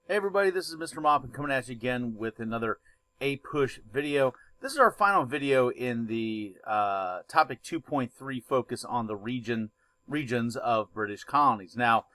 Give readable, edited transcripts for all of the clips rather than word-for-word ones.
Hey everybody, this is Mr. Moppin coming at you again with another APUSH video. This is our final video in the topic 2.3 focus on the regions of British colonies. Now,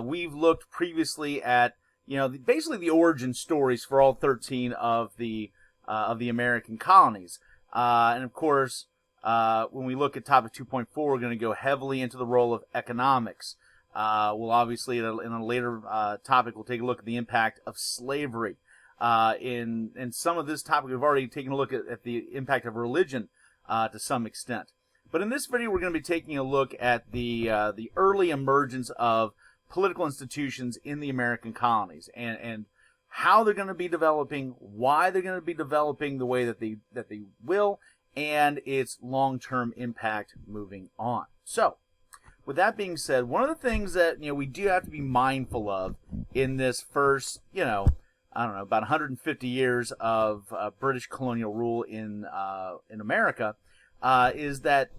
we've looked previously at basically the origin stories for all 13 of the American colonies, and of course, when we look at topic 2.4, we're going to go heavily into the role of economics. We'll obviously, in a later topic, we'll take a look at the impact of slavery. In some of this topic, we've already taken a look at the impact of religion to some extent. But in this video, we're going to be taking a look at the early emergence of political institutions in the American colonies and how they're going to be developing, why they're going to be developing the way that they will, and its long-term impact moving on. So, with that being said, one of the things that we do have to be mindful of in this first, about 150 years of British colonial rule in America, is that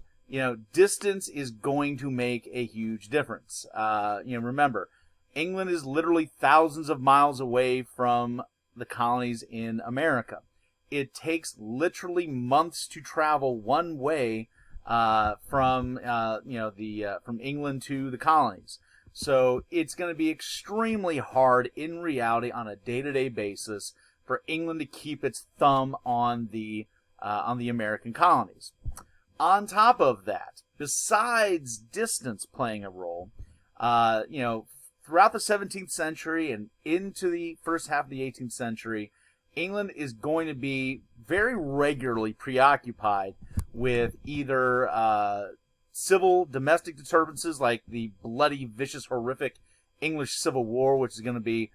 distance is going to make a huge difference. Remember, England is literally thousands of miles away from the colonies in America. It takes literally months to travel one way from England to the colonies. So it's going to be extremely hard in reality on a day-to-day basis for England to keep its thumb on the American colonies. On top of that, besides distance playing a role, throughout the 17th century and into the first half of the 18th century, England is going to be very regularly preoccupied with either civil domestic disturbances like the bloody, vicious, horrific English Civil War, which is going to be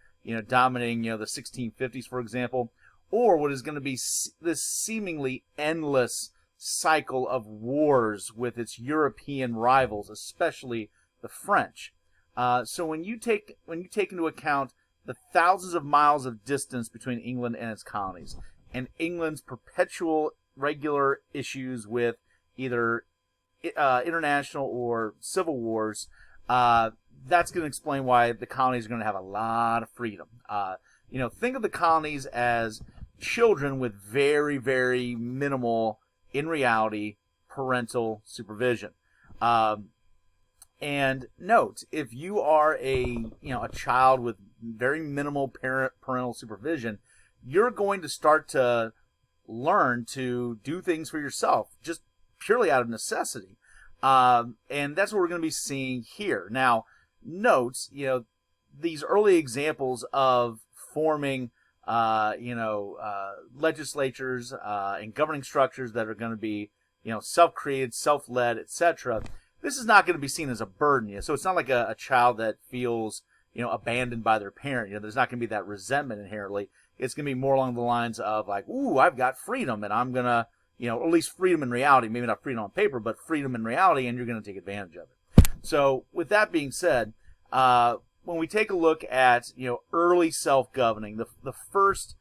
dominating the 1650s, for example, or what is going to be this seemingly endless cycle of wars with its European rivals, especially the French. So when you take into account the thousands of miles of distance between England and its colonies, and England's perpetual regular issues with either international or civil wars, that's going to explain why the colonies are going to have a lot of freedom. Think of the colonies as children with very, very minimal, in reality, parental supervision. And note, if you are a child with very minimal parental supervision, you're going to start to learn to do things for yourself, just purely out of necessity. And that's what we're going to be seeing here. Now, note, these early examples of forming, legislatures and governing structures that are going to be, self-created, self-led, etc. This is not going to be seen as a burden. So it's not like a child that feels, abandoned by their parent. There's not going to be that resentment inherently. It's going to be more along the lines of like, ooh, I've got freedom, and I'm going to, at least freedom in reality, maybe not freedom on paper, but freedom in reality, and you're going to take advantage of it. So with that being said, when we take a look at, early self-governing, the first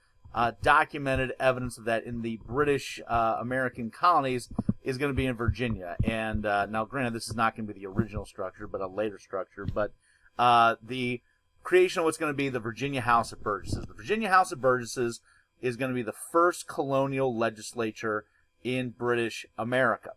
documented evidence of that in the British American colonies is going to be in Virginia. And now, granted, this is not going to be the original structure, but a later structure. But the creation of what's going to be the Virginia House of Burgesses. The Virginia House of Burgesses is going to be the first colonial legislature in British America.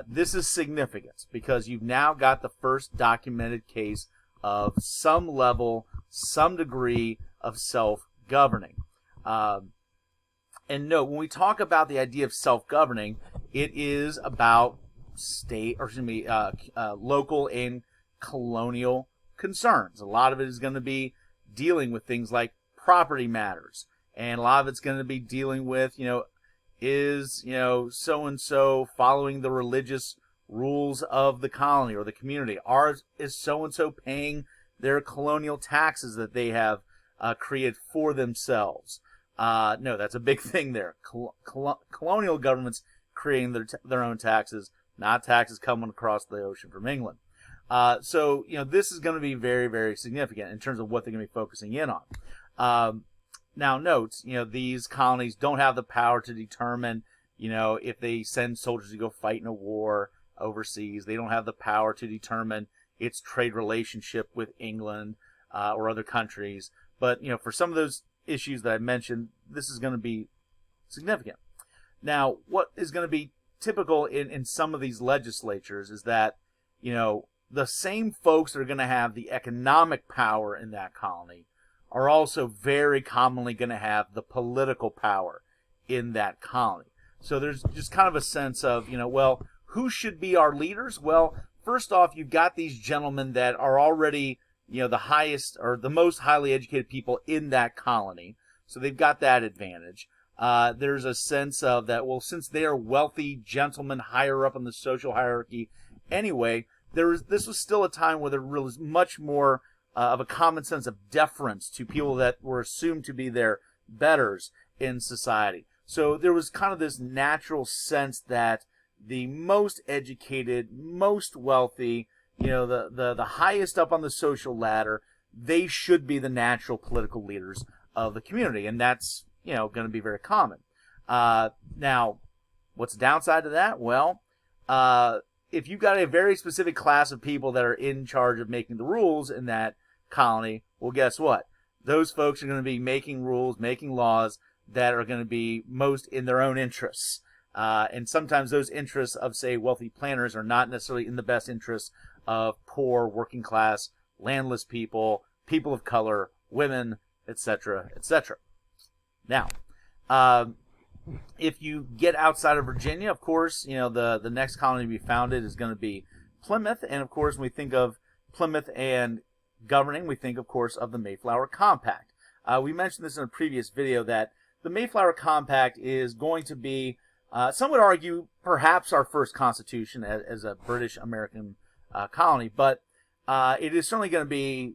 This is significant because you've now got the first documented case of some level, some degree of self-governing. And note, when we talk about the idea of self-governing, it is about local and colonial concerns. A lot of it is going to be dealing with things like property matters, and a lot of it's going to be dealing with, is so-and-so following the religious rules of the colony or the community? Is so-and-so paying their colonial taxes that they have created for themselves? No, that's a big thing there. Colonial governments creating their own taxes, not taxes coming across the ocean from England. So this is going to be very, very significant in terms of what they're going to be focusing in on. Now, note, these colonies don't have the power to determine, if they send soldiers to go fight in a war overseas. They don't have the power to determine its trade relationship with England. or other countries. But, for some of those issues that I mentioned, this is going to be significant. Now, what is going to be typical in some of these legislatures is that, the same folks that are going to have the economic power in that colony are also very commonly going to have the political power in that colony. So there's just kind of a sense of, well, who should be our leaders? Well, first off, you've got these gentlemen that are already, the highest or the most highly educated people in that colony. So they've got that advantage. There's a sense of that, well, since they are wealthy gentlemen higher up in the social hierarchy anyway, this was still a time where there was much more of a common sense of deference to people that were assumed to be their betters in society. So there was kind of this natural sense that the most educated, most wealthy, the highest up on the social ladder, they should be the natural political leaders of the community. And that's, going to be very common. Now, what's the downside to that? Well, if you've got a very specific class of people that are in charge of making the rules in that colony, well, guess what? Those folks are going to be making rules, making laws that are going to be most in their own interests. And sometimes those interests of, say, wealthy planners are not necessarily in the best interests of poor, working class, landless people, people of color, women, etc., etc. Now, if you get outside of Virginia, of course, the next colony to be founded is going to be Plymouth. And, of course, when we think of Plymouth and governing, we think, of course, of the Mayflower Compact. We mentioned this in a previous video that the Mayflower Compact is going to be, some would argue, perhaps our first constitution as a British American colony, but it is certainly going to be,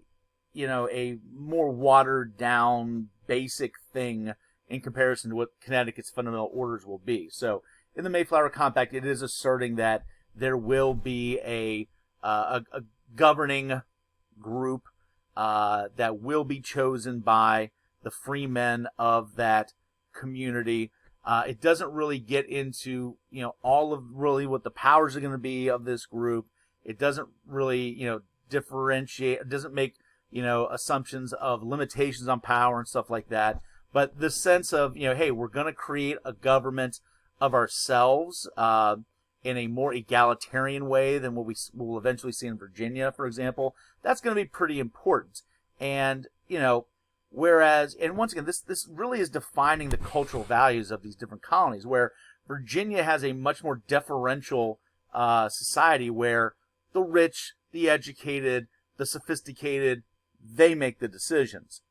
a more watered down, basic thing in comparison to what Connecticut's fundamental orders will be. So in the Mayflower Compact, it is asserting that there will be a governing group that will be chosen by the free men of that community. It doesn't really get into, all of really what the powers are going to be of this group. It doesn't really, differentiate. It doesn't make, assumptions of limitations on power and stuff like that. But the sense of, hey, we're going to create a government of ourselves in a more egalitarian way than what we will eventually see in Virginia, for example, that's going to be pretty important. And, whereas, and once again, this really is defining the cultural values of these different colonies, where Virginia has a much more deferential society where the rich, the educated, the sophisticated, they make the decisions.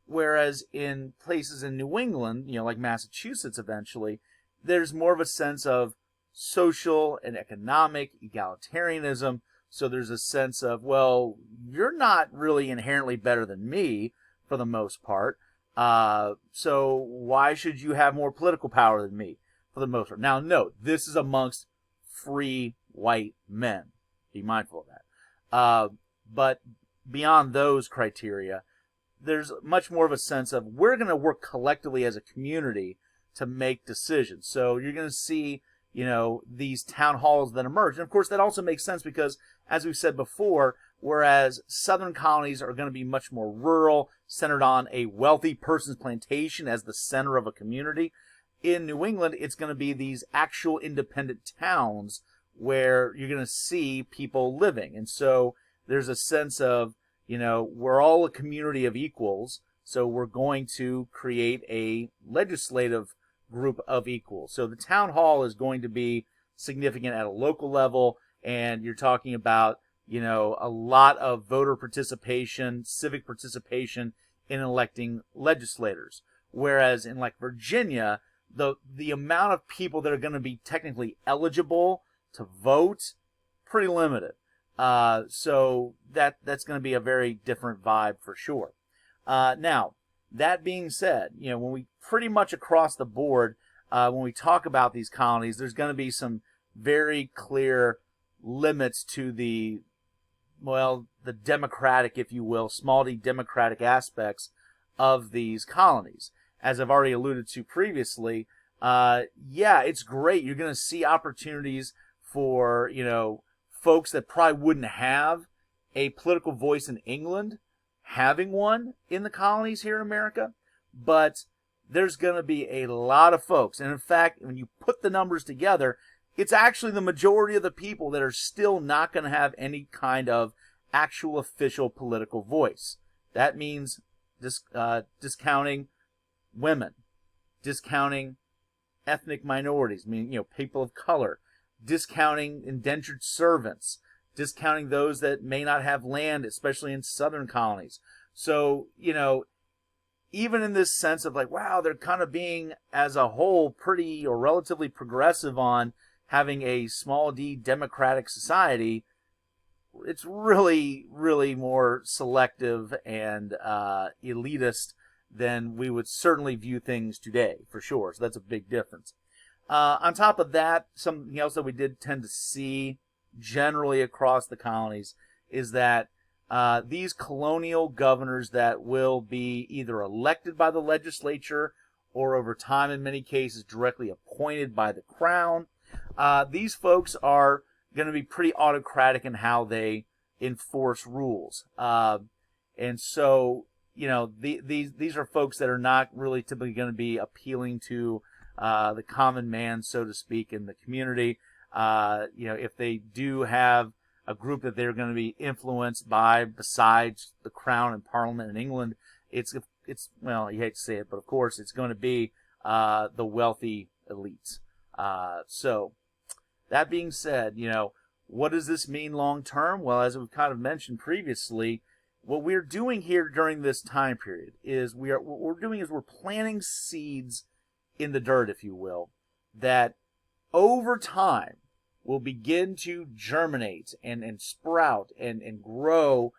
Whereas in places in New England, like Massachusetts eventually, there's more of a sense of social and economic egalitarianism. So there's a sense of, well, you're not really inherently better than me for the most part. So why should you have more political power than me for the most part? Now, note, this is amongst free white men. Be mindful of that. But beyond those criteria, there's much more of a sense of we're going to work collectively as a community to make decisions. So you're going to see, these town halls that emerge. And of course, that also makes sense because, as we've said before, whereas southern colonies are going to be much more rural, centered on a wealthy person's plantation as the center of a community, in New England, it's going to be these actual independent towns where you're going to see people living. And so there's a sense of, we're all a community of equals, so we're going to create a legislative group of equals. So the town hall is going to be significant at a local level, and you're talking about, a lot of voter participation, civic participation in electing legislators. Whereas in Virginia, the amount of people that are going to be technically eligible to vote, pretty limited. So that's going to be a very different vibe for sure. Now, that being said, when we pretty much across the board, when we talk about these colonies, there's going to be some very clear limits to the democratic, if you will, small d democratic aspects of these colonies. As I've already alluded to previously, it's great. You're going to see opportunities for, folks that probably wouldn't have a political voice in England having one in the colonies here in America, but there's going to be a lot of folks. And in fact, when you put the numbers together, it's actually the majority of the people that are still not going to have any kind of actual official political voice. That means discounting women, discounting ethnic minorities, meaning, people of color, discounting indentured servants, discounting those that may not have land, especially in southern colonies. So, even in this sense of like, wow, they're kind of being, as a whole, pretty or relatively progressive on having a small d democratic society, it's really, really more selective and elitist than we would certainly view things today, for sure. So that's a big difference. On top of that, something else that we did tend to see generally across the colonies is that these colonial governors that will be either elected by the legislature or over time, in many cases, directly appointed by the crown, these folks are going to be pretty autocratic in how they enforce rules. And so, these are folks that are not really typically going to be appealing to the common man, so to speak, in the community. If they do have a group that they're going to be influenced by besides the crown and parliament in England, it's well, you hate to say it, but of course it's going to be the wealthy elites. So that being said, what does this mean long term? Well, as we've kind of mentioned previously, what we're doing here during this time period is what we're doing is we're planting seeds in the dirt, if you will, that over time will begin to germinate and sprout and grow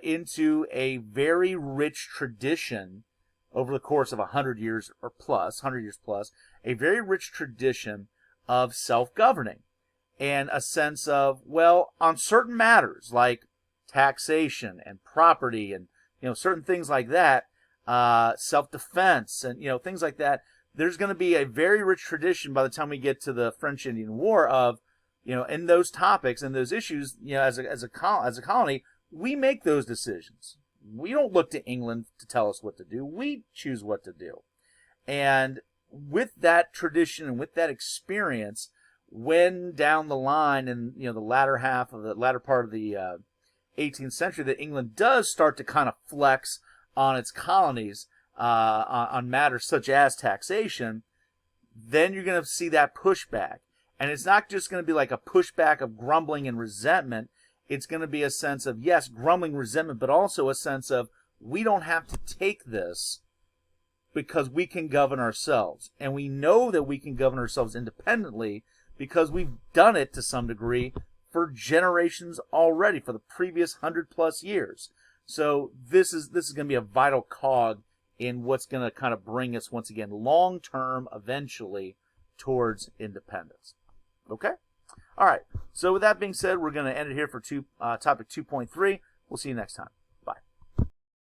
into a very rich tradition over the course of 100 years plus, a very rich tradition of self-governing and a sense of, well, on certain matters like taxation and property and, certain things like that, self-defense and, things like that, there's going to be a very rich tradition by the time we get to the French-Indian War of, in those topics and those issues, as a colony, we make those decisions. We don't look to England to tell us what to do. We choose what to do. And with that tradition and with that experience, when down the line in the latter part of the 18th century, that England does start to kind of flex on its colonies on matters such as taxation, then you're going to see that pushback. And it's not just going to be like a pushback of grumbling and resentment. It's going to be a sense of, yes, grumbling, resentment, but also a sense of, we don't have to take this because we can govern ourselves. And we know that we can govern ourselves independently because we've done it to some degree for generations already, for the previous 100+ years. So this is going to be a vital cog in what's going to kind of bring us, once again, long-term, eventually, towards independence. Okay? All right. So with that being said, we're going to end it here for topic 2.3. We'll see you next time.